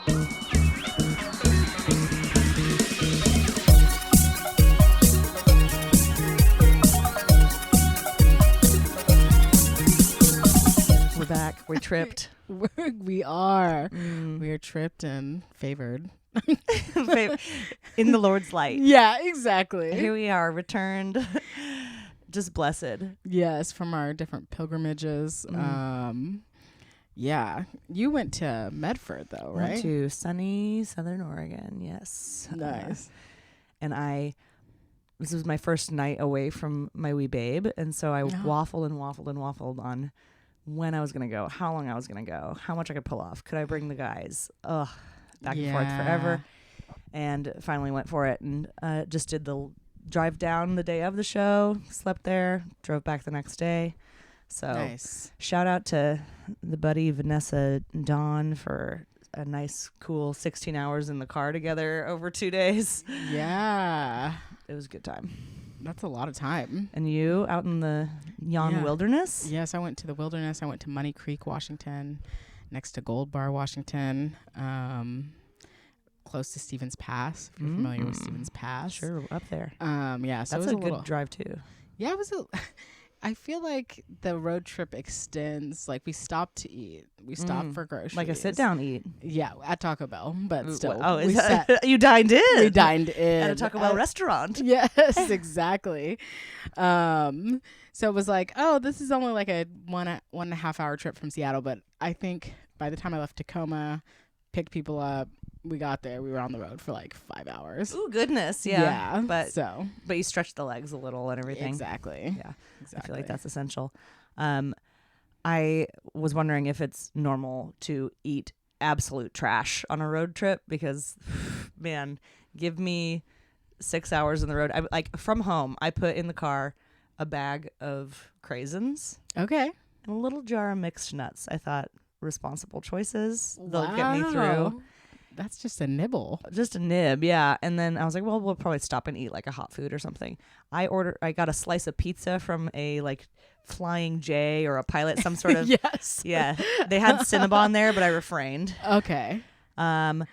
We're back. We're tripped. We are. We are tripped and favored. In the Lord's light. Yeah, exactly. Here we are, returned, just blessed. Yes, from our different pilgrimages. Yeah. You went to Medford, though, right? Went to sunny Southern Oregon, yes. Nice. And this was my first night away from my wee babe, and so I waffled on when I was going to go, how long I was going to go, how much I could pull off. Could I bring the guys? Ugh. Back and forth forever, and finally went for it, and just did the drive down the day of the show, slept there, drove back the next day. So nice. Shout out to the buddy Vanessa Dawn for a nice cool 16 hours in the car together over 2 days. Yeah, it was a good time. That's a lot of time. And you out in the wilderness? Yes, I went to the wilderness. I went to Money Creek, Washington, next to Gold Bar, Washington, close to Stevens Pass, if you're familiar with Stevens Pass. Sure, up there. Yeah, so that's it was a good drive too. Yeah, it was I feel like the road trip extends. Like, we stopped to eat. We stopped for groceries. Like a sit-down eat. Yeah, at Taco Bell, but still. Oh, you dined in? We dined in. At a Taco Bell restaurant. Yes, exactly. So it was like, oh, this is only like a 1.5 hour trip from Seattle. But I think by the time I left Tacoma, picked people up, we got there, we were on the road for like 5 hours. Ooh, goodness. Yeah. But you stretched the legs a little and everything. Exactly. Yeah. Exactly. I feel like that's essential. I was wondering if it's normal to eat absolute trash on a road trip, because man, give me 6 hours in the road. From home, I put in the car a bag of craisins. Okay. And a little jar of mixed nuts. I thought, responsible choice. They'll get me through. That's just a nibble. Just a nib, yeah. And then I was like, well, we'll probably stop and eat like a hot food or something. I got a slice of pizza from a like Flying J or a Pilot, some sort of yes. Yeah. They had Cinnabon there, but I refrained. Okay. I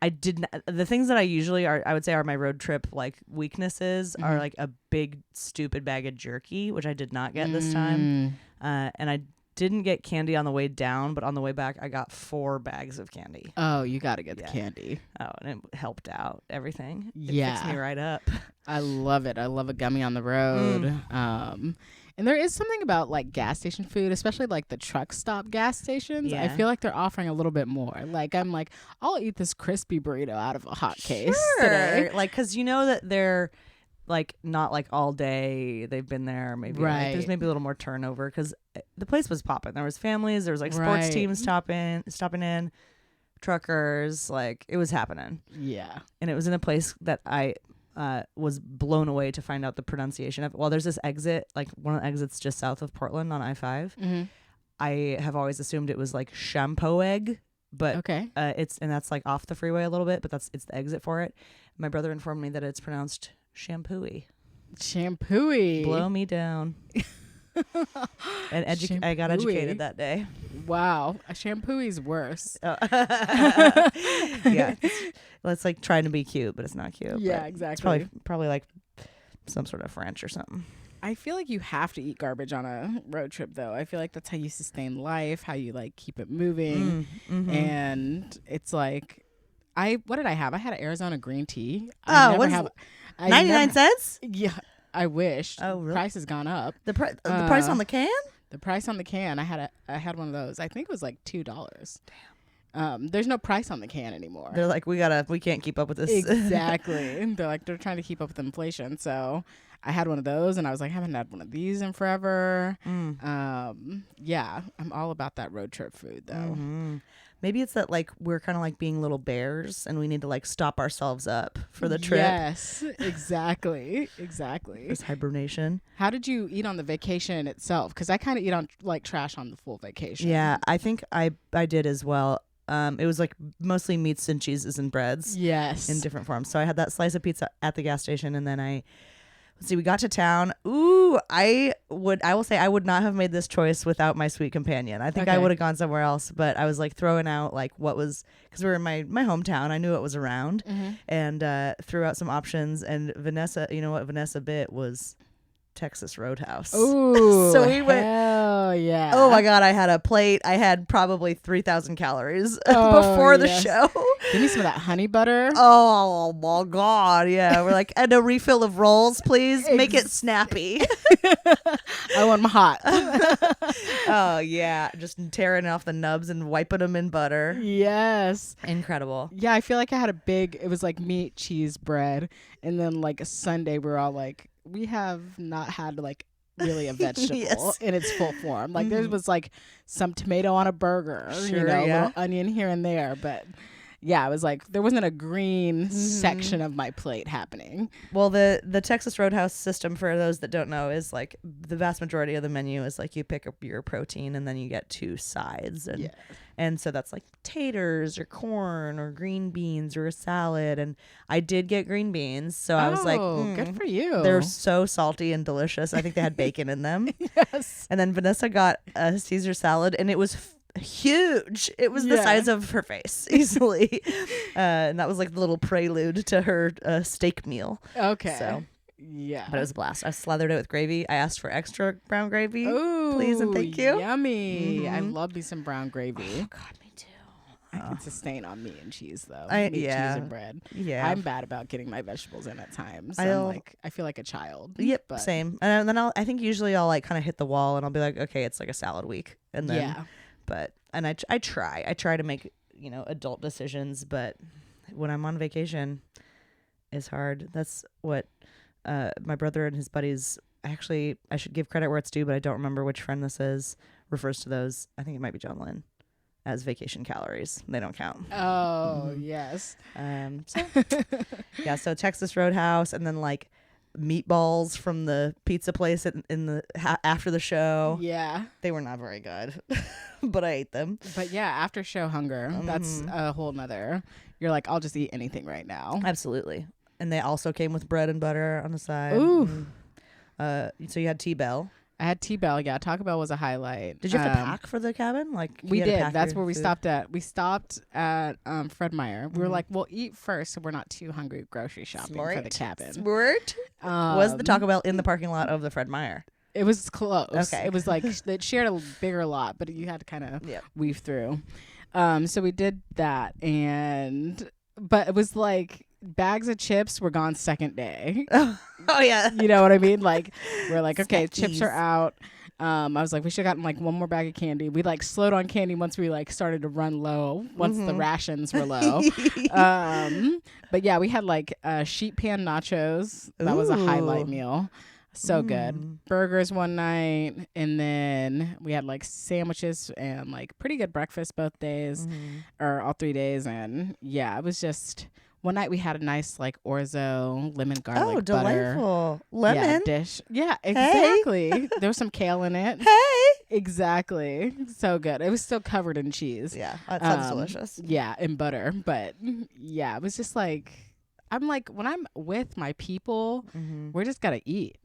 didn't. The things that I usually I would say are my road trip like weaknesses are like a big stupid bag of jerky, which I did not get this time. And I didn't get candy on the way down, but on the way back I got 4 bags of candy. Oh, you got to get the candy. Oh, and it helped out everything. It fixed me right up. I love it. I love a gummy on the road. And there is something about like gas station food, especially like the truck stop gas stations. Yeah. I feel like they're offering a little bit more. Like, I'm like, I'll eat this crispy burrito out of a hot case today. Like, because you know that they're like not like all day. They've been there maybe. Right. Like, there's maybe a little more turnover because the place was popping. There was families. There was like sports teams stopping in, truckers. Like, it was happening. Yeah. And it was in a place that I was blown away to find out the pronunciation of. Well, there's this exit, like one of the exits just south of Portland on I-5. I have always assumed it was like Champoeg, but okay. And that's like off the freeway a little bit, but it's the exit for it. My brother informed me that it's pronounced Shampooey. Shampooey. Blow me down. And I got educated that day. Wow. A shampooey's worse. Yeah. It's like trying to be cute, but it's not cute. Yeah, exactly. It's probably like some sort of French or something. I feel like you have to eat garbage on a road trip, though. I feel like that's how you sustain life, how you like keep it moving. And it's like, what did I have? I had an Arizona green tea. 99 cents? Yeah. I wish. Oh, really? Price has gone up. The price on the can? The price on the can. I had one of those. I think it was like $2. Damn. There's no price on the can anymore. They're like, we can't keep up with this. Exactly. They're trying to keep up with inflation. So I had one of those, and I was like, I haven't had one of these in forever. Yeah, I'm all about that road trip food, though. Maybe it's that like we're kind of like being little bears, and we need to like stop ourselves up for the trip. Yes, exactly. This hibernation. How did you eat on the vacation itself? Because I kind of eat on like trash on the full vacation. Yeah, I think I did as well. It was like mostly meats and cheeses and breads. Yes. In different forms. So I had that slice of pizza at the gas station, and then I see, we got to town. Ooh, I will say I would not have made this choice without my sweet companion. I think I would have gone somewhere else, but I was like throwing out like what was, because we were in my hometown. I knew what was around, and threw out some options. And Vanessa, you know what Vanessa bit was Texas Roadhouse. Ooh, so we went. hell yeah. Oh my God, I had a plate. I had probably 3,000 calories before the show. Give me some of that honey butter. Oh my God, yeah. We're like, and a refill of rolls, please. Make it snappy. I want them hot. Oh yeah, just tearing off the nubs and wiping them in butter. Yes. Incredible. Yeah, I feel like I had it was like meat, cheese, bread. And then like a Sunday, we're all like, we have not had like really a vegetable in its full form. Like there was like some tomato on a burger, a little onion here and there. But yeah, it was like there wasn't a green section of my plate happening. Well, the Texas Roadhouse system, for those that don't know, is like the vast majority of the menu is like you pick up your protein and then you get 2 sides. And so that's like taters or corn or green beans or a salad. And I did get green beans. So I was like, good for you. They're so salty and delicious. I think they had bacon in them. Yes. And then Vanessa got a Caesar salad and it was huge. It was the size of her face easily. And that was like the little prelude to her steak meal. Okay. So. Yeah. But it was a blast. I slathered it with gravy. I asked for extra brown gravy. Ooh, please and thank you. Yummy. I love me some brown gravy. Oh, God, me too. I can sustain on meat and cheese, though. Meat, cheese, and bread. Yeah. I'm bad about getting my vegetables in at times. I feel like a child. Yep, but. Same. And then I think usually I'll like kind of hit the wall and I'll be like, okay, it's like a salad week. And then, I try to make, adult decisions, but when I'm on vacation, it's hard. That's what my brother and his buddies, actually, I should give credit where it's due, but I don't remember which friend this is, refers to those. I think it might be John Lynn, as vacation calories. They don't count. Oh, yes. So Texas Roadhouse, and then like meatballs from the pizza place after the show. Yeah. They were not very good, but I ate them. But yeah, after show hunger, that's a whole nother. You're like, I'll just eat anything right now. Absolutely. And they also came with bread and butter on the side. Ooh. So you had T-Bell. I had T-Bell. Yeah, Taco Bell was a highlight. Did you have to pack for the cabin? Like we did. That's where we stopped at. We stopped at Fred Meyer. We were like, we'll eat first, so we're not too hungry grocery shopping for the cabin. Smart. Was the Taco Bell in the parking lot of the Fred Meyer? It was close. Okay. It was like it shared a bigger lot, but you had to kind of weave through. So we did that, but it was like bags of chips were gone second day. Oh yeah. You know what I mean? Like we're like, okay, Snackies. chips are out. I was like, we should have gotten like one more bag of candy. We like slowed on candy once we like started to run low, once the rations were low. But yeah, we had like sheet pan nachos. That was a highlight meal. So good. Burgers one night, and then we had like sandwiches and like pretty good breakfast both days, or all 3 days. And yeah, it was just one night we had a nice like orzo lemon garlic butter. Delightful. Lemon dish. Yeah, exactly. Hey. There was some kale in it. Hey. Exactly. So good. It was still covered in cheese. Yeah, that sounds delicious. Yeah, and butter. But yeah, it was just like, I'm like, when I'm with my people, we're just gotta eat,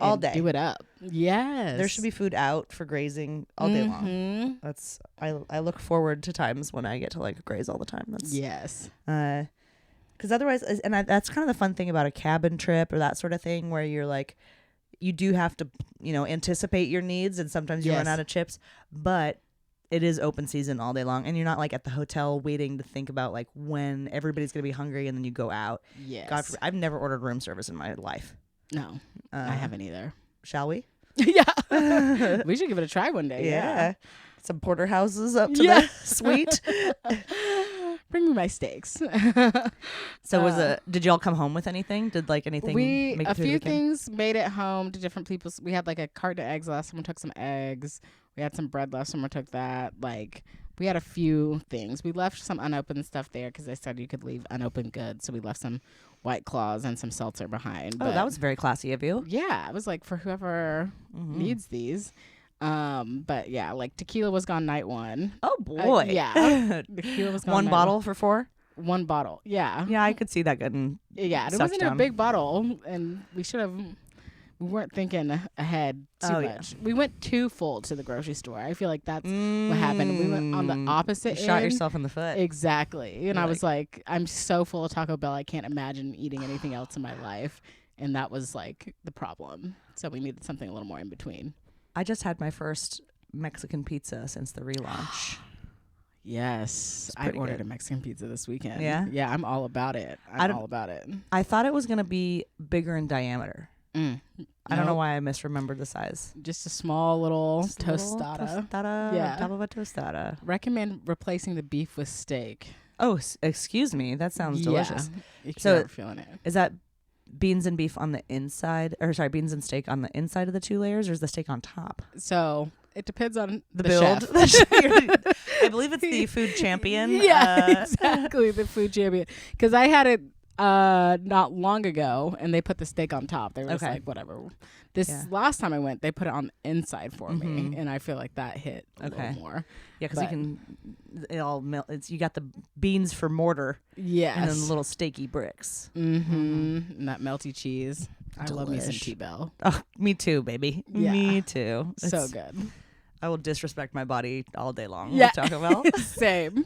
all day, do it up. Yes, there should be food out for grazing all day long. That's I look forward to times when I get to like graze all the time. That's because otherwise, that's kind of the fun thing about a cabin trip or that sort of thing, where you're like, you do have to anticipate your needs, and sometimes you run out of chips, but it is open season all day long, and you're not like at the hotel waiting to think about like when everybody's gonna be hungry and then you go out. Yes. God forbid, I've never ordered room service in my life. No, I haven't either. Shall we? Yeah. We should give it a try one day. Yeah. Some porterhouses up to the suite. Bring me my steaks. So did y'all come home with anything? Did like anything? Make a few things made it home to different people's. We had like a carton of eggs left. Someone took some eggs. We had some bread left. Someone took that. Like we had a few things. We left some unopened stuff there because they said you could leave unopened goods. So we left some White Claws and some seltzer behind. Oh, that was very classy of you. Yeah, it was like for whoever needs these. But yeah, like tequila was gone night one. Oh boy. Yeah. Tequila was gone one bottle for 4? one bottle. Yeah. Yeah, I could see that getting Yeah, it sucked wasn't down. a big bottle, and we weren't thinking ahead too much. Yeah. We went too full to the grocery store. I feel like that's what happened. We went on the opposite You shot end. yourself in the foot. Exactly. And I was like, I'm so full of Taco Bell, I can't imagine eating anything else in my life. And that was like the problem. So we needed something a little more in between. I just had my first Mexican pizza since the relaunch. Yes. I ordered a Mexican pizza this weekend. Yeah? Yeah, I'm all about it. I'm all about it. I thought it was going to be bigger in diameter. I don't know why I misremembered the size. Just a small little tostada. Yeah. Top of a tostada. Recommend replacing the beef with steak. Oh, excuse me. That sounds delicious. If so you're feeling it. Is that beans and beef on the inside, or sorry, beans and steak on the inside of the 2 layers, or is the steak on top? So it depends on the build. chef. I believe it's the food champion. Yeah, exactly. The food champion. Because I had it not long ago, and they put the steak on top. They were just like, whatever. Last time I went, they put it on the inside for me, and I feel like that hit a little more. Yeah, because you can, it all melt. You got the beans for mortar. Yes. And then little steaky bricks. And that melty cheese. I love me some T-Bell. Oh, me too, baby. Yeah. Me too. So good. I will disrespect my body all day long with Taco Bell. Same.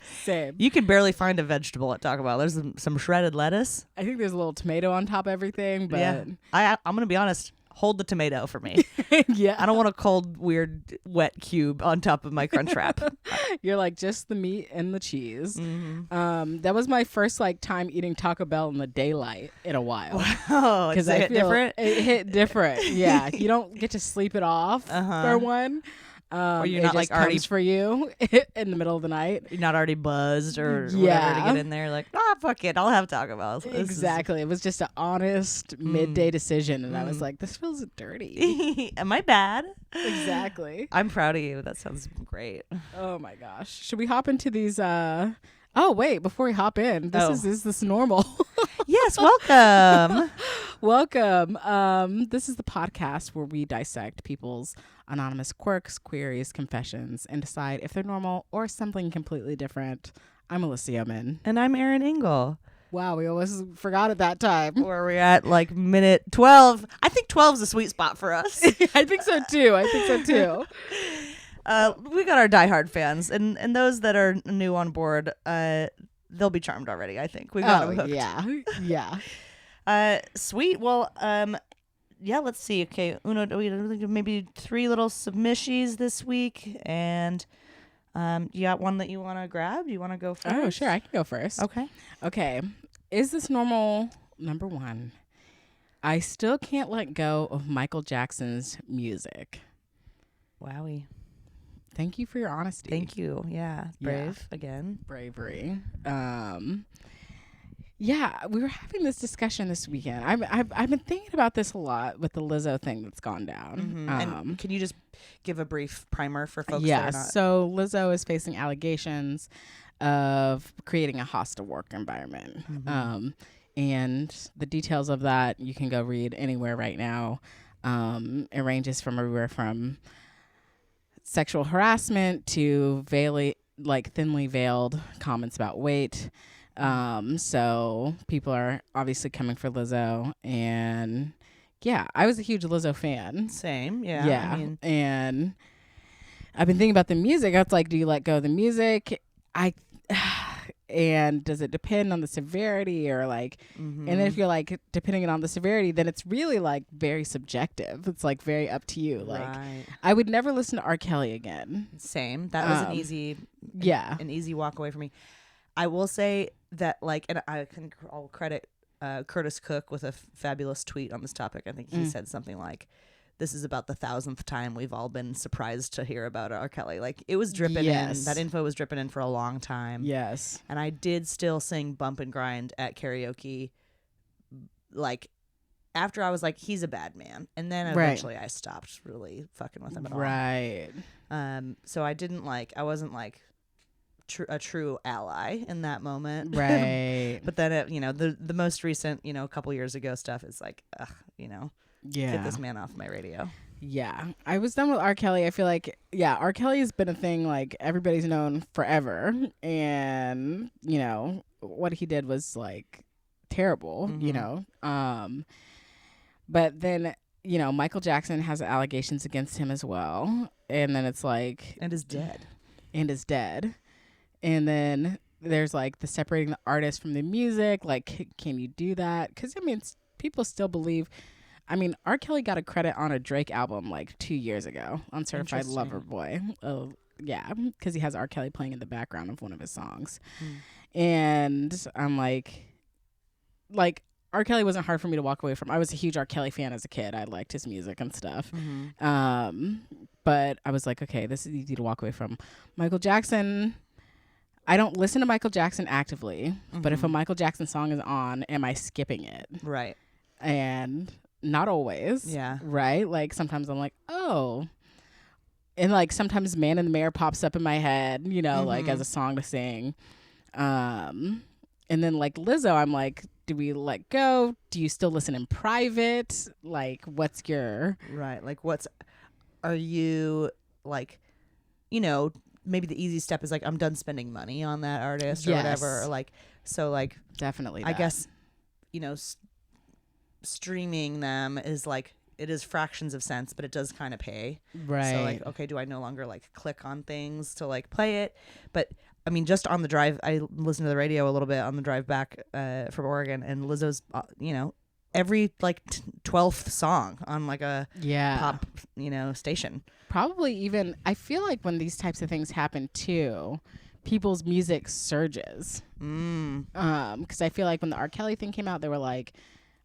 You can barely find a vegetable at Taco Bell. There's some shredded lettuce. I think there's a little tomato on top of everything, but I'm going to be honest. Hold the tomato for me. Yeah. I don't want a cold, weird, wet cube on top of my Crunch Wrap. You're like, just the meat and the cheese. That was my first time eating Taco Bell in the daylight in a while. Wow. Because it hit different? It hit different. Yeah. You don't get to sleep it off for one. Or you're it not just already comes for you in the middle of the night. You're not already buzzed or whatever to get in there. Like, fuck it, I'll have Taco Bell. Exactly. It was just an honest midday decision, and I was like, this feels dirty. Am I bad? Exactly. I'm proud of you. That sounds great. Oh my gosh. Should we hop into these? Oh wait, before we hop in, is this normal? Yes, welcome. Welcome. This is the podcast where we dissect people's anonymous quirks, queries, confessions, and decide if they're normal or something completely different. I'm Alyssa Yeoman. And I'm Erin Ingle. Wow, we almost forgot at that time. Where we're at minute 12. I think 12 is a sweet spot for us. I think so too. We got our diehard fans, and those that are new on board, they'll be charmed already. I think we got them hooked. Yeah. Sweet. Well, let's see. Okay, Uno, maybe 3 little submissions this week, and you got one that you want to grab? You want to go first? Oh, sure. I can go first. Okay. Is this normal? Number 1. I still can't let go of Michael Jackson's music. Wowie. Thank you for your honesty. Thank you. Yeah. Brave again. Bravery. Yeah, we were having this discussion this weekend. I've been thinking about this a lot with the Lizzo thing that's gone down. And can you just give a brief primer for folks? Yeah. That are not... So Lizzo is facing allegations of creating a hostile work environment. And the details of that you can go read anywhere right now. It ranges from everywhere from sexual harassment to thinly veiled comments about weight. So people are obviously coming for Lizzo, and I was a huge Lizzo fan. Same. Yeah. Yeah. And I've been thinking about the music. I was like, do you let go of the music? And does it depend on the severity or and if you're depending on the severity, then it's really very subjective. It's very up to you. Right. I would never listen to R. Kelly again. Same. That was an easy walk away for me. I will say that and I'll credit Curtis Cook with a fabulous tweet on this topic. I think he said something like, this is about the 1,000th time we've all been surprised to hear about R. Kelly. It was dripping in. That info was dripping in for a long time. Yes. And I did still sing Bump and Grind at karaoke. After I was like, he's a bad man. And then eventually I stopped really fucking with him at all. Right. So I didn't I wasn't a true ally in that moment. Right. But then the most recent, a couple years ago stuff is get this man off my radio. Yeah. I was done with R. Kelly. I feel R. Kelly has been a thing everybody's known forever. And, what he did was like terrible, you Mm-hmm. know. But then, you know, Michael Jackson has allegations against him as well. And then it's like, And is dead. and is dead. And then there's like the separating the artist from the music. Like, can you do that? Because, I mean, people still believe. I mean, R. Kelly got a credit on a Drake album like 2 years ago on Certified Lover Boy. Oh, yeah, because he has R. Kelly playing in the background of one of his songs. And I'm like R. Kelly wasn't hard for me to walk away from. I was a huge R. Kelly fan as a kid. I liked his music and stuff. But I was like, okay, this is easy to walk away from. Michael Jackson, I don't listen to Michael Jackson actively, but if a Michael Jackson song is on, am I skipping it? Right. And not always. Yeah. Right? Like sometimes I'm like, oh. And like sometimes Man in the Mirror pops up in my head, you know, like as a song to sing. And then like Lizzo, I'm like, do we let go? Do you still listen in private? Like what's your Right. Like are you like, you know, maybe the easy step is like, I'm done spending money on that artist or whatever. Or like, so like, definitely I that. guess, you know, streaming them is like, it is fractions of cents, but it does kind of pay. Right. So like, okay, do I no longer like click on things to like play it? But I mean, just on the drive, I listened to the radio a little bit on the drive back from Oregon, and Lizzo's, you know, every like 12th song on like a pop, you know, station. Probably even, I feel like when these types of things happen too, people's music surges. Because I feel like when the R. Kelly thing came out, they were like,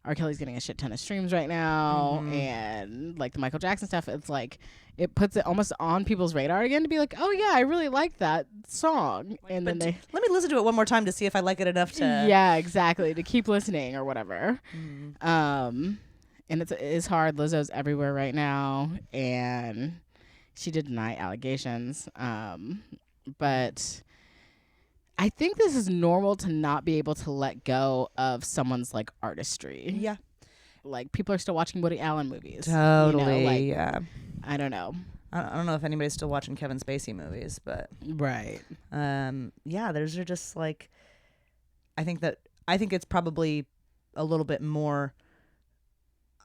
R. Kelly's getting a shit ton of streams right now, and like the Michael Jackson stuff, it's like it puts it almost on people's radar again to be like, oh yeah, I really like that song, like, and then they let me listen to it one more time to see if I like it enough to exactly to keep listening or whatever. And it is hard. Lizzo's everywhere right now, and she did deny allegations, but I think this is normal to not be able to let go of someone's like artistry. Yeah. Like people are still watching Woody Allen movies. Totally. You know, like, yeah. I don't know. I don't know if anybody's still watching Kevin Spacey movies, but right. Yeah, those are just like, I think it's probably a little bit more,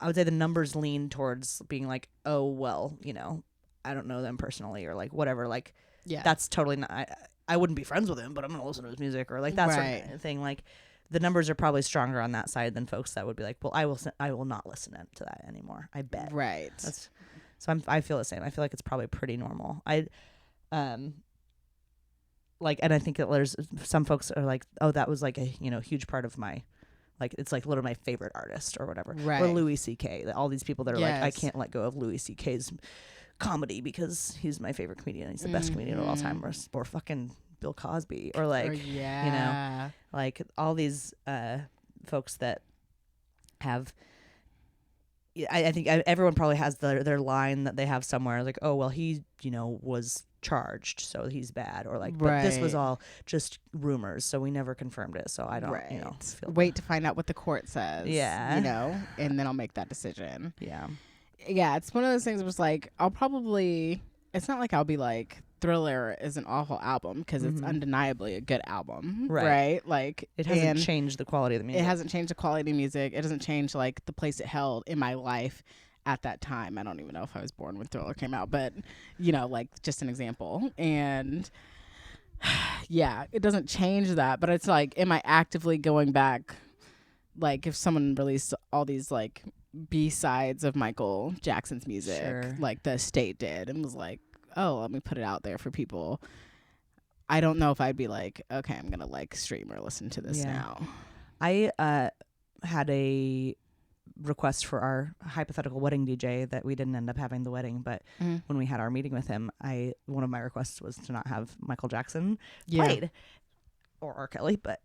I would say the numbers lean towards being like, oh, well, you know, I don't know them personally or like whatever. Like, yeah, that's totally not, I wouldn't be friends with him, but I'm going to listen to his music or like that sort of thing. Like the numbers are probably stronger on that side than folks that would be like, well, I will not listen to that anymore. I bet. Right. I feel the same. I feel like it's probably pretty normal. Like, and I think that there's some folks are like, oh, that was like a, you know, huge part of my, like, it's like literally my favorite artist or whatever. Right. Or Louis C.K. All these people that are like, I can't let go of Louis C.K.'s comedy because he's my favorite comedian. He's the best comedian of all time. Or fucking Bill Cosby. Or like, you know, like all these folks that have, I think everyone probably has their line that they have somewhere like, oh, well, he, you know, was charged, so he's bad, or like, but this was all just rumors, so we never confirmed it, so I don't, you know, wait to find out what the court says, you know, and then I'll make that decision. Yeah, it's one of those things that was like, it's not like I'll be like, Thriller is an awful album because it's undeniably a good album, right? Like it hasn't changed the quality of the music. It hasn't changed the quality of music. It doesn't change like the place it held in my life at that time. I don't even know if I was born when Thriller came out, but you know, like just an example. And yeah, it doesn't change that, but it's like, am I actively going back? Like if someone released all these like B-sides of Michael Jackson's music, like the Estate did, and was like, oh, let me put it out there for people. I don't know if I'd be like, okay, I'm gonna like stream or listen to this now. I had a request for our hypothetical wedding DJ that we didn't end up having the wedding, but when we had our meeting with him, one of my requests was to not have Michael Jackson played or R. Kelly, but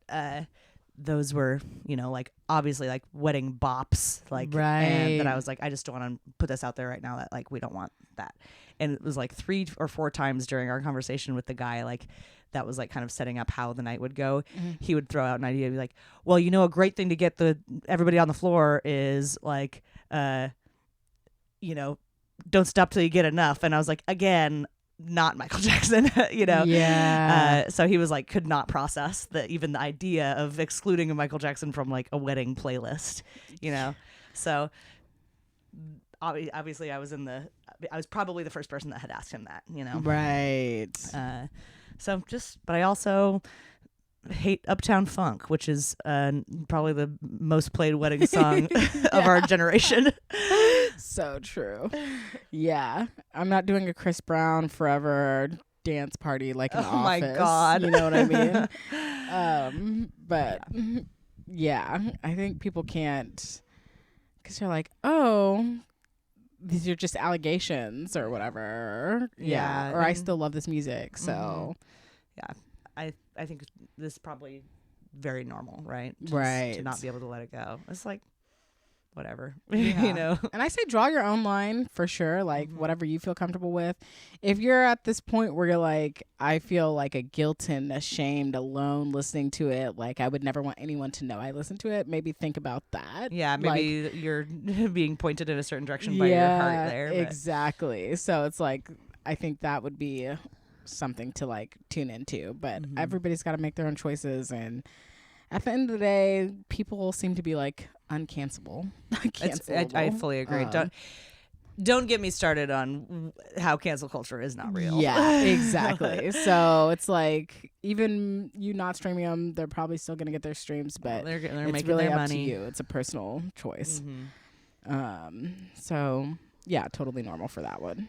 those were, you know, like obviously like wedding bops, like, and that I was like, I just don't want to put this out there right now that like we don't want that. And it was like 3 or 4 times during our conversation with the guy, like that was like kind of setting up how the night would go. He would throw out an idea, be like, well, you know, a great thing to get everybody on the floor is like, you know, don't stop till you get enough. And I was like, again, not Michael Jackson, you know? Yeah. So he was like, could not process even the idea of excluding a Michael Jackson from like a wedding playlist, you know? So obviously I was probably the first person that had asked him that, you know? Right. But I also hate Uptown Funk, which is probably the most played wedding song of our generation. So true. Yeah. I'm not doing a Chris Brown Forever dance party like an office. Oh my God. You know what I mean? But yeah, I think people can't, because they're like, oh, these are just allegations or whatever. Yeah. Or I still love this music. So yeah, I think this is probably very normal, right? Right. To not be able to let it go. It's like, whatever, yeah. you know? And I say draw your own line for sure, like whatever you feel comfortable with. If you're at this point where you're like, I feel like a guilt and ashamed alone listening to it, like I would never want anyone to know I listen to it, maybe think about that. Yeah, maybe like, you're being pointed in a certain direction by your heart there. But. Exactly. So it's like, I think that would be something to like tune into, but everybody's got to make their own choices, and at the end of the day, people seem to be like uncancelable. I fully agree. Don't get me started on how cancel culture is not real. Yeah, exactly. So it's like, even you not streaming them, they're probably still going to get their streams, but they're it's making really their up money. to you. It's a personal choice. So yeah, totally normal for that one.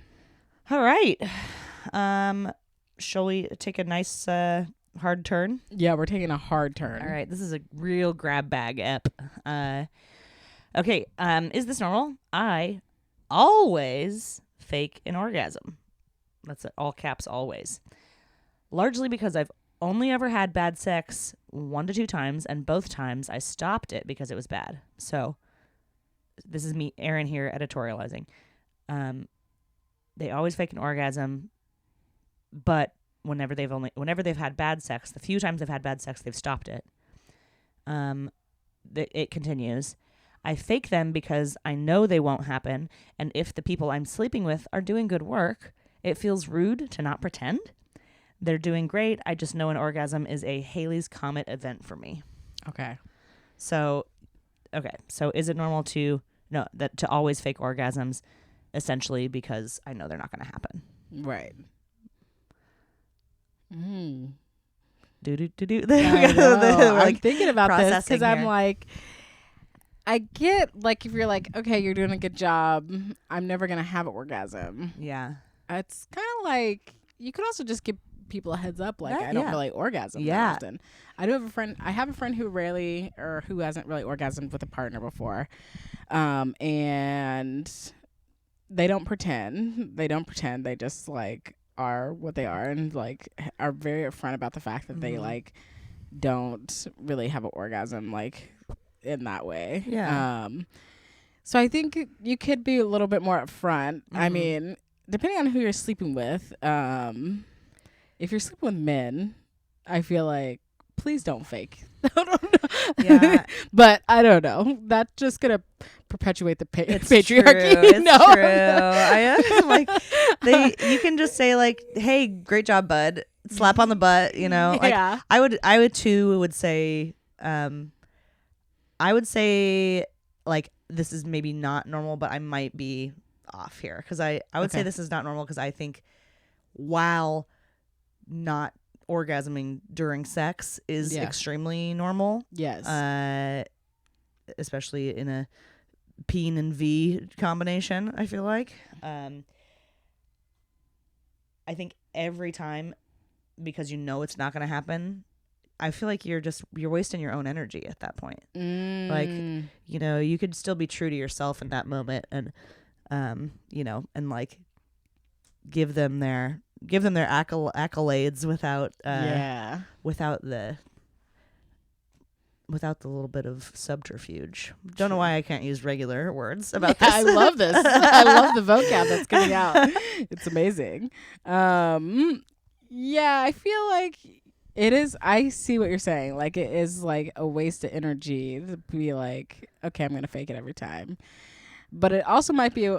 All right. Shall we take a nice hard turn? Yeah, we're taking a hard turn. All right. This is a real grab bag ep. Okay. Is this normal? I always fake an orgasm. That's all caps, always. Largely because I've only ever had bad sex 1 to 2 times, and both times I stopped it because it was bad. So this is me, Erin, here editorializing. They always fake an orgasm, but whenever they've had bad sex, the few times they've had bad sex, they've stopped it. It continues. I fake them because I know they won't happen, and if the people I'm sleeping with are doing good work, it feels rude to not pretend. They're doing great. I just know an orgasm is a Halley's Comet event for me. Okay. So is it normal to always fake orgasms, essentially because I know they're not going to happen? Right. I'm thinking about this because I'm like, I get, like, if you're like, okay, you're doing a good job, I'm never going to have an orgasm. Yeah. It's kind of like, you could also just give people a heads up, like, I don't really orgasm that often. I have a friend who rarely, or who hasn't really orgasmed with a partner before. And they don't pretend. They just, like, are what they are, and, like, are very upfront about the fact that they, like, don't really have an orgasm, like, in that way. Yeah. So I think you could be a little bit more upfront. I mean, depending on who you're sleeping with, if you're sleeping with men, I feel like, please don't fake. Yeah. But I don't know. That's just gonna perpetuate the patriarchy. It's true. I am like, you can just say like, "Hey, great job, bud." Slap on the butt. You know. Like, yeah. I would say, I would say like, this is maybe not normal, but I might be off here, because I would say this is not normal, because I think while not orgasming during sex is extremely normal. Yes. Especially in a peen and V combination, I feel like. I think every time, because you know it's not going to happen, I feel like you're wasting your own energy at that point. Like, you know, you could still be true to yourself in that moment, and you know, and like give them their accolades without the little bit of subterfuge. Don't know why I can't use regular words about this. I love this. I love the vocab that's coming out. It's amazing. Yeah, I feel like it is. I see what you're saying. Like, it is like a waste of energy to be like, okay, I'm going to fake it every time. But it also might be,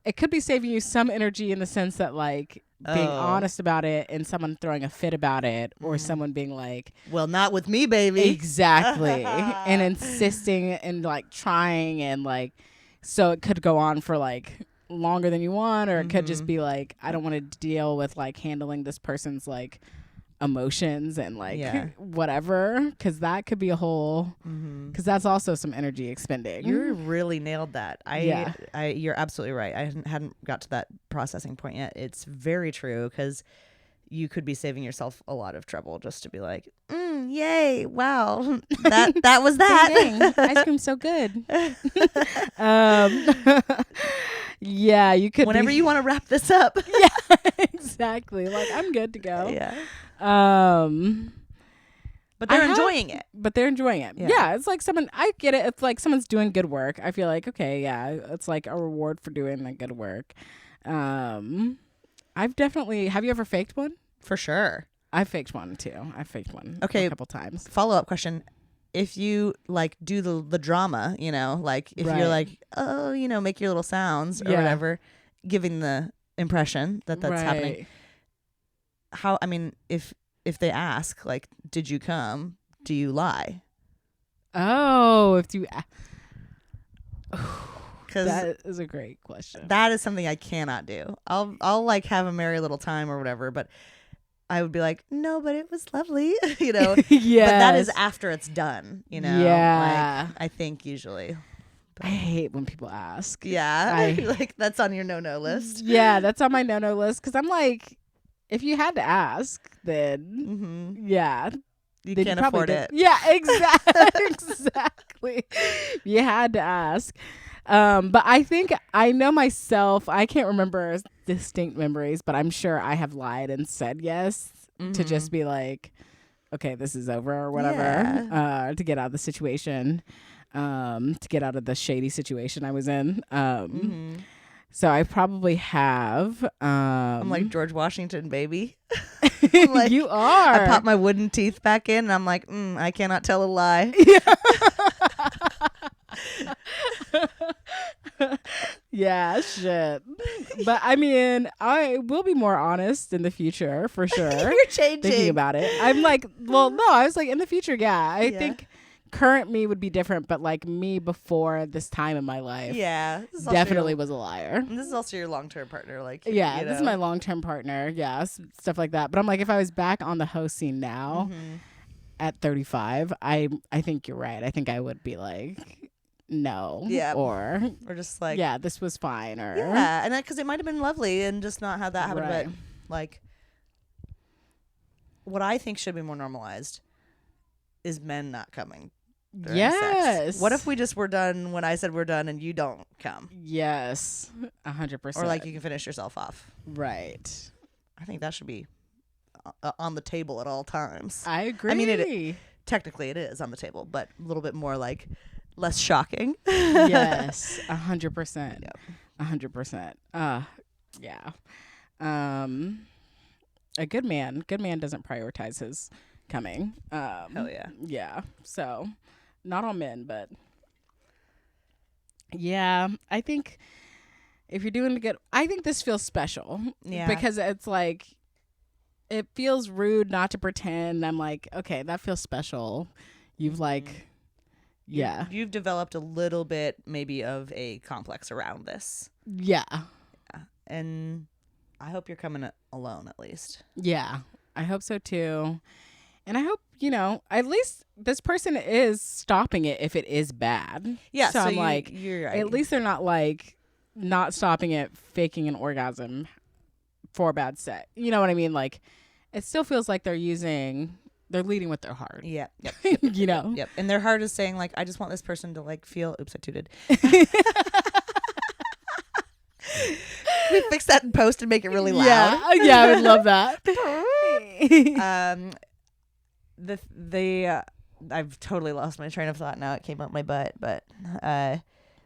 it could be saving you some energy in the sense that, like, being honest about it and someone throwing a fit about it, or someone being like, well, not with me, baby. Exactly. And insisting and like trying, and like, so it could go on for like longer than you want, or it could just be like, I don't want to deal with like handling this person's like emotions and like whatever, because that could be a whole, because that's also some energy expending. You really nailed that. You're absolutely right. I hadn't got to that processing point yet. It's very true, because you could be saving yourself a lot of trouble just to be like, yay, wow, that was that. Dang, dang. Ice cream's so good. Yeah, you could. Whenever you want to wrap this up. Yeah, exactly. Like, I'm good to go. Yeah. But they're enjoying it. But they're enjoying it. Yeah, it's like someone, I get it. It's like someone's doing good work. I feel like, okay, yeah, it's like a reward for doing the good work. I've definitely, have you ever faked one? For sure. I've faked one too. I've faked one a couple times. Follow-up question. If you like do the drama, you know, like if you're like, oh, you know, make your little sounds or whatever, giving the impression that that's happening. How, I mean, if they ask, like, did you come? Do you lie? Oh, if you... Because that is a great question. That is something I cannot do. I'll like have a merry little time or whatever, but I would be like, no, but it was lovely, you know. Yeah. But that is after it's done, you know. Yeah. Like, I think usually. But I hate when people ask. Yeah. Like, that's on your no list. Yeah, that's on my no list, because I'm like, if you had to ask, then yeah. You can't afford it. Yeah, exactly. You had to ask. But I think I know myself. I can't remember distinct memories, but I'm sure I have lied and said yes to just be like, okay, this is over or whatever, to get out of the situation, to get out of the shady situation I was in. So I probably have. I'm like George Washington, baby. Like, you are. I pop my wooden teeth back in and I'm like, I cannot tell a lie. Yeah, shit. But I mean, I will be more honest in the future for sure. You're changing. Thinking about it. I'm like, well, no, I was like, in the future, yeah. I think current me would be different, but like me before this time in my life, definitely was a liar. And this is also your long-term partner, like, yeah, this is my long-term partner, stuff like that. But I'm like, if I was back on the host scene now at 35, I think you're right. I think I would be like, no, or just like, yeah, this was fine, or and because it might have been lovely and just not have that happen, but like, what I think should be more normalized is men not coming. Sex. What if we just were done when I said we're done and you don't come? Yes, 100%. Or like you can finish yourself off. Right. I think that should be on the table at all times. I agree. I mean, technically it is on the table, but a little bit more like less shocking. Yes, 100%. 100%. Yeah. A good man doesn't prioritize his coming. Hell yeah. Yeah. So, not all men, but yeah, I think if you're doing good, I think this feels special. Yeah. Because it's like, it feels rude not to pretend. I'm like, okay, that feels special. You've like, You've developed a little bit maybe of a complex around this. Yeah. And I hope you're coming alone at least. Yeah, I hope so too. And I hope, at least this person is stopping it if it is bad. Yeah. So I'm like, you're right. At least they're not like not stopping it, faking an orgasm for a bad set. You know what I mean? Like, it still feels like they're leading with their heart. Yeah. Yep. Yep. And their heart is saying like, I just want this person to like feel, oops, I tooted. We fix that in post and make it really loud. Yeah, I would love that. I've totally lost my train of thought now. It came up my butt, but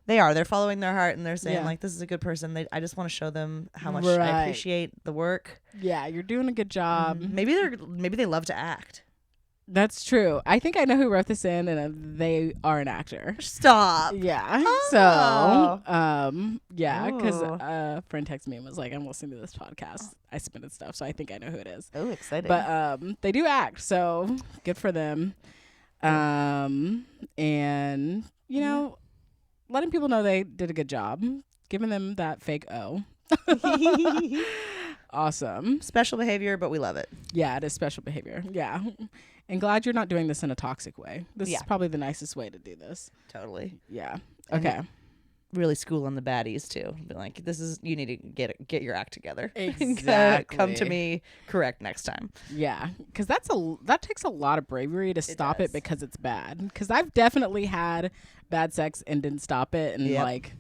they're following their heart and they're saying like, this is a good person. I just want to show them how much I appreciate the work. Yeah, you're doing a good job. Maybe they love to act. That's true. I think I know who wrote this in, and they are an actor. Stop. Yeah. Oh. So, yeah, because Ooh. a friend texted me and was like, "I'm listening to this podcast. I submitted stuff, so I think I know who it is." Oh, exciting. But they do act, so good for them. And you know, letting people know they did a good job, giving them that fake O. Awesome. Special behavior, but we love it. Yeah, it is special behavior. Yeah. And glad you're not doing this in a toxic way. This is probably the nicest way to do this. Totally. Yeah. And Okay. really schooling the baddies too. Be like, this is, you need to get your act together. Exactly. Come to me correct next time. Yeah, because that takes a lot of bravery to stop it does. because it's bad. Because I've definitely had bad sex and didn't stop it, and like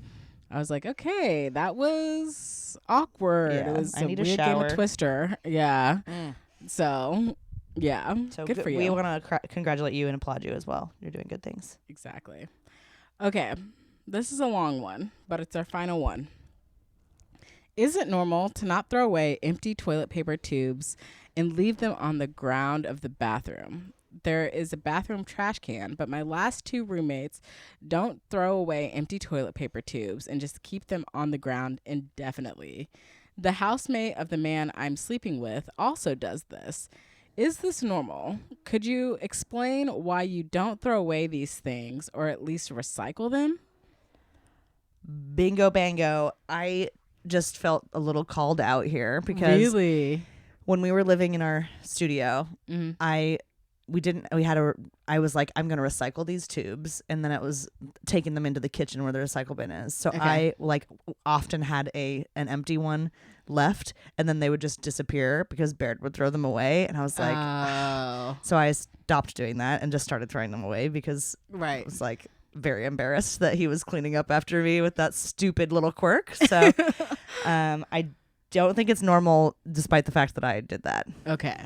I was like, okay, that was awkward. Yeah, It was I a need a weird game shower. of Twister. Yeah. So yeah, So good for you. We want to congratulate you and applaud you as well. You're doing good things. Exactly. Okay, this is a long one, but it's our final one. Is it normal to not throw away empty toilet paper tubes and leave them on the ground of the bathroom? There is a bathroom trash can, but my last 2 roommates don't throw away empty toilet paper tubes and just keep them on the ground indefinitely. The housemate of the man I'm sleeping with also does this. Is this normal? Could you explain why you don't throw away these things or at least recycle them? Bingo bango. I just felt a little called out here because Really? when we were living in our studio, I was like, I'm going to recycle these tubes. And then it was taking them into the kitchen where the recycle bin is. So I like often had an empty one left, and then they would just disappear because Baird would throw them away. And I was like, so I stopped doing that and just started throwing them away because I was like very embarrassed that he was cleaning up after me with that stupid little quirk. So I don't think it's normal despite the fact that I did that. Okay.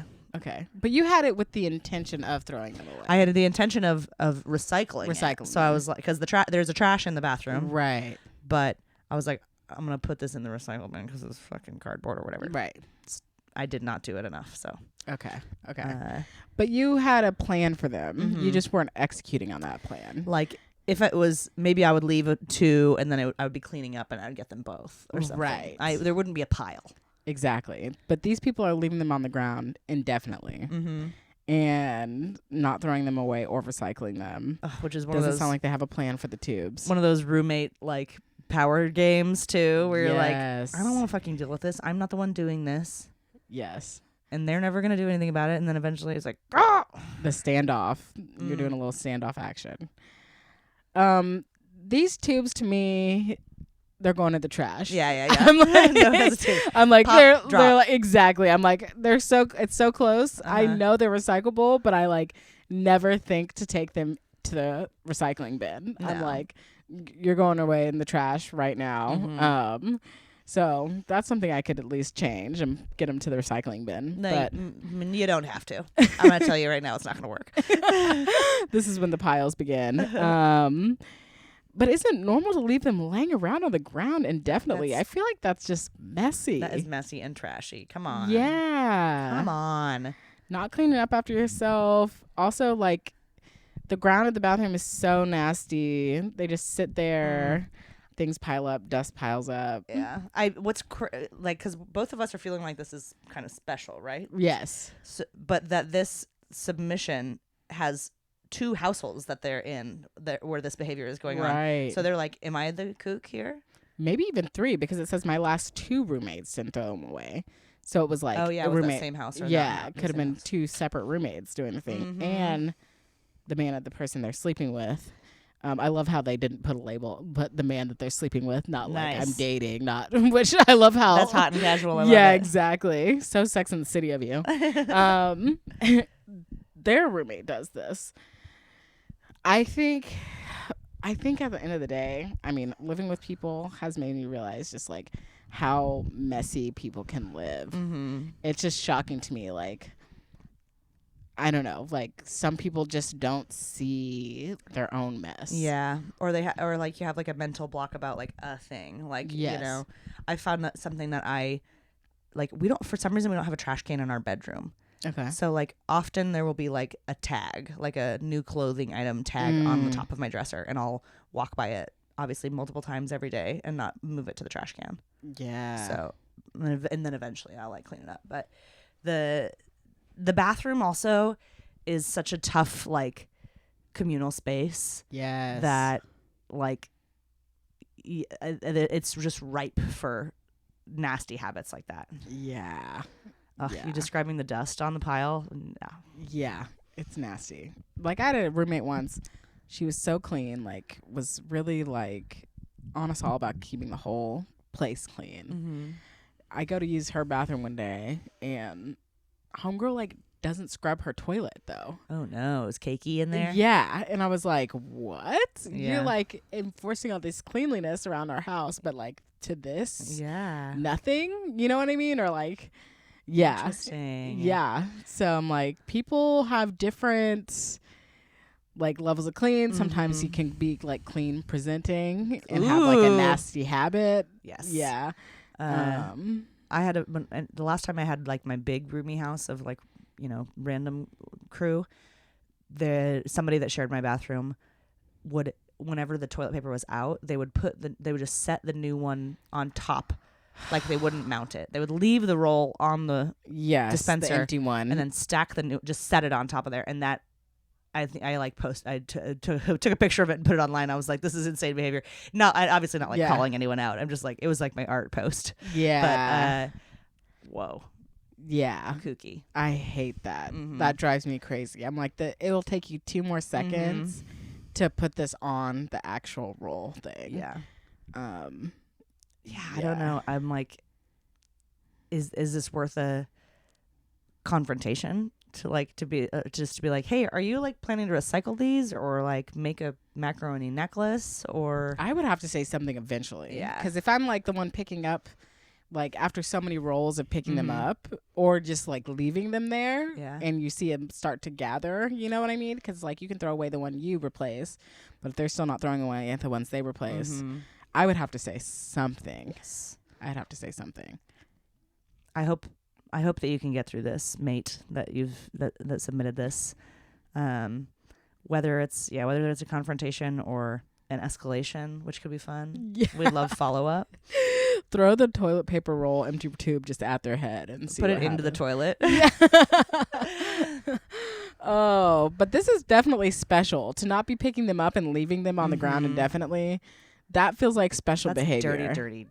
But you had it with the intention of throwing them away. I had the intention of recycling. Recycling. So I was like, because there's a trash in the bathroom. Right. But I was like, I'm going to put this in the recycle bin because it's fucking cardboard or whatever. Right. I did not do it enough. So. Okay. But you had a plan for them. Mm-hmm. You just weren't executing on that plan. Like, if it was, maybe I would leave 2 and then I would be cleaning up and I would get them both or something. Right. There wouldn't be a pile. Exactly. But these people are leaving them on the ground indefinitely. Mm-hmm. And not throwing them away or recycling them. Which is one Doesn't of those. sound like they have a plan for the tubes. One of those roommate, like, power games, too, where you're like, Yes. I don't want to fucking deal with this. I'm not the one doing this. Yes. And they're never going to do anything about it. And then eventually it's like, ah! The standoff. You're doing a little standoff action. These tubes to me, they're going to the trash. Yeah. I'm like, No hesitation. I'm like Pop, they're drop. like, exactly. I'm like, it's so close. I know they're recyclable, but I like never think to take them to the recycling bin. No. I'm like, you're going away in the trash right now. So that's something I could at least change and get them to the recycling bin. No, but you don't have to. I'm going to tell you right now, it's not going to work. this is when the piles begin. But is it normal to leave them laying around on the ground indefinitely? I feel like that's just messy. That is messy and trashy. Come on. Yeah. Come on. Not cleaning up after yourself. Also, like, the ground of the bathroom is so nasty. They just sit there. Things pile up. Dust piles up. Yeah. Because both of us are feeling like this is kind of special, right? Yes. So, but that this submission has 2 households that they're in where this behavior is going on. Right. So they're like, am I the kook here? Maybe even 3, because it says my last 2 roommates didn't throw them away. So it was like Oh, yeah, a was roommate. that same house? Or Yeah, it not could have the been same house? 2 separate roommates doing the thing. And the man of the person they're sleeping with. I love how they didn't put a label, but the man that they're sleeping with, not like I'm dating, not, which I love how. That's hot and casual. I love yeah, it. exactly. So Sex and the City of you. Their roommate does this. I think at the end of the day, I mean, living with people has made me realize just like how messy people can live. It's just shocking to me. Like, I don't know, like some people just don't see their own mess. Yeah, or or like you have like a mental block about like a thing. Like, you know, I found that something that I like. For some reason we don't have a trash can in our bedroom. Okay. So like often there will be like a tag, like a new clothing item tag on the top of my dresser, and I'll walk by it obviously multiple times every day and not move it to the trash can. Yeah. So and then eventually I'll like clean it up. But the bathroom also is such a tough like communal space. Yes. That like it's just ripe for nasty habits like that. Yeah. You describing the dust on the pile? No. Yeah, it's nasty. Like I had a roommate once. She was so clean, like was really like on us all about keeping the whole place clean. Mm-hmm. I go to use her bathroom one day, and homegirl like doesn't scrub her toilet though. Oh no, it's cakey in there. Yeah, and I was like, "What? Yeah. You're like enforcing all this cleanliness around our house, but like to this, nothing. You know what I mean? Or like." Yeah. Interesting. Yeah. So I'm like, people have different like levels of clean. Sometimes you can be like clean presenting and have like a nasty habit. Yes. Yeah. I had the last time I had like my big roomy house of like, you know, random crew, somebody that shared my bathroom would, whenever the toilet paper was out, they would just set the new one on top. Like they wouldn't mount it. They would leave the roll on the dispenser, the empty one, and then stack just set it on top of there. And that, I think I like took a picture of it and put it online. I was like, this is insane behavior. Obviously not like calling anyone out. I'm just like, it was like my art post. Yeah. But whoa. Yeah. Kooky. I hate that. That drives me crazy. I'm like, it'll take you 2 more seconds to put this on the actual roll thing. Yeah. I don't know. I'm like, is this worth a confrontation to be like, hey, are you like planning to recycle these or like make a macaroni necklace? Or I would have to say something eventually. Yeah. Because if I'm like the one picking up, like after so many rolls of picking them up or just like leaving them there and you see them start to gather, you know what I mean? Because like you can throw away the one you replace, but if they're still not throwing away the ones they replace, I would have to say something. Yes. I'd have to say something. I hope that you can get through this, mate, that that submitted this. Whether it's a confrontation or an escalation, which could be fun. Yeah. We love follow up. Throw the toilet paper roll empty tube just at their head and see put what it into the toilet. Yeah. Oh, but this is definitely special to not be picking them up and leaving them on the ground indefinitely. That feels like special behavior. Dirty.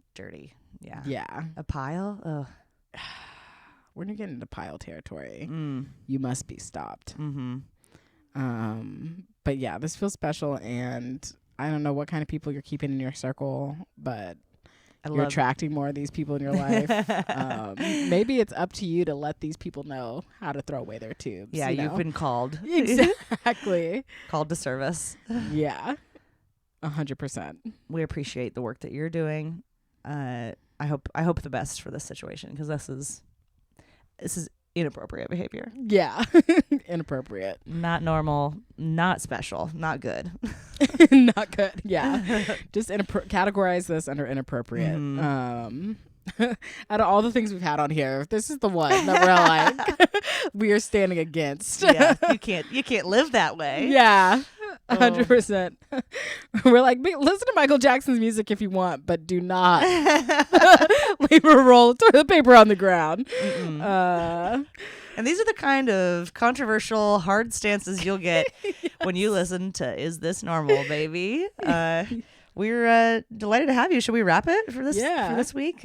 Yeah. Yeah. A pile? Ugh. When you get into pile territory, you must be stopped. But yeah, this feels special, and I don't know what kind of people you're keeping in your circle, but you're attracting more of these people in your life. Maybe it's up to you to let these people know how to throw away their tubes. Yeah, you've been called. Exactly. Called to service. Yeah. 100%. We appreciate the work that you're doing. I hope the best for this situation, because this is inappropriate behavior. Yeah. Inappropriate. Not normal, not special, not good. Not good. Yeah. Just categorize this under inappropriate. Out of all the things we've had on here, this is the one that we're like we are standing against. Yeah. You can't live that way. Yeah. 100%. We're like, listen to Michael Jackson's music if you want, but do not leave a roll of toilet paper on the ground. And these are the kind of controversial, hard stances you'll get when you listen to "Is This Normal, Baby?" We're delighted to have you. Should we wrap it for this week?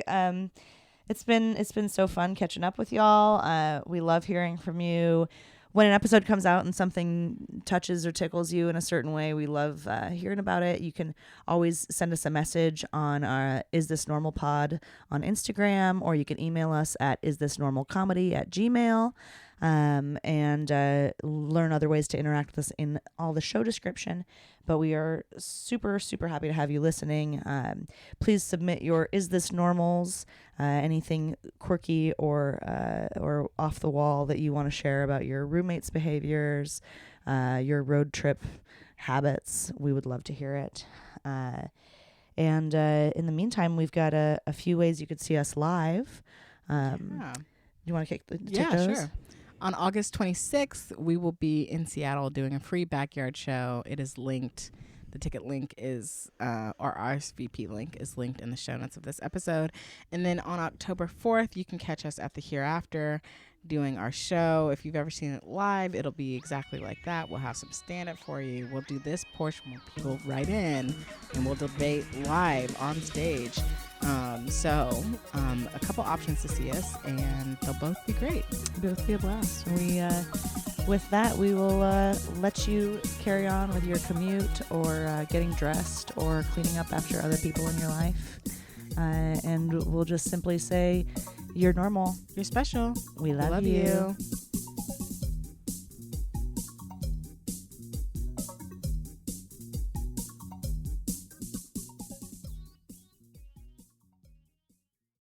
It's been so fun catching up with y'all. We love hearing from you. When an episode comes out and something touches or tickles you in a certain way, we love hearing about it. You can always send us a message on our Is This Normal Pod on Instagram, or you can email us at isthisnormalcomedy@gmail.com, and learn other ways to interact with us in all the show description. But we are super, super happy to have you listening. Please submit your Is This Normals, anything quirky or off the wall that you want to share about your roommates' behaviors, your road trip habits. We would love to hear it. And in the meantime, we've got a few ways you could see us live. Do you want to take those? Sure. On August 26th, we will be in Seattle doing a free backyard show. It is linked. The ticket link is, our RSVP link is linked in the show notes of this episode. And then on October 4th, you can catch us at the Hereafter doing our show. If you've ever seen it live, it'll be exactly like that. We'll have some stand-up for you. We'll do this portion where people write in and we'll debate live on stage. So a couple options to see us, and they'll both be great. Both be a blast. With that, we will let you carry on with your commute or getting dressed or cleaning up after other people in your life. And we'll just simply say, you're normal. You're special. We love you.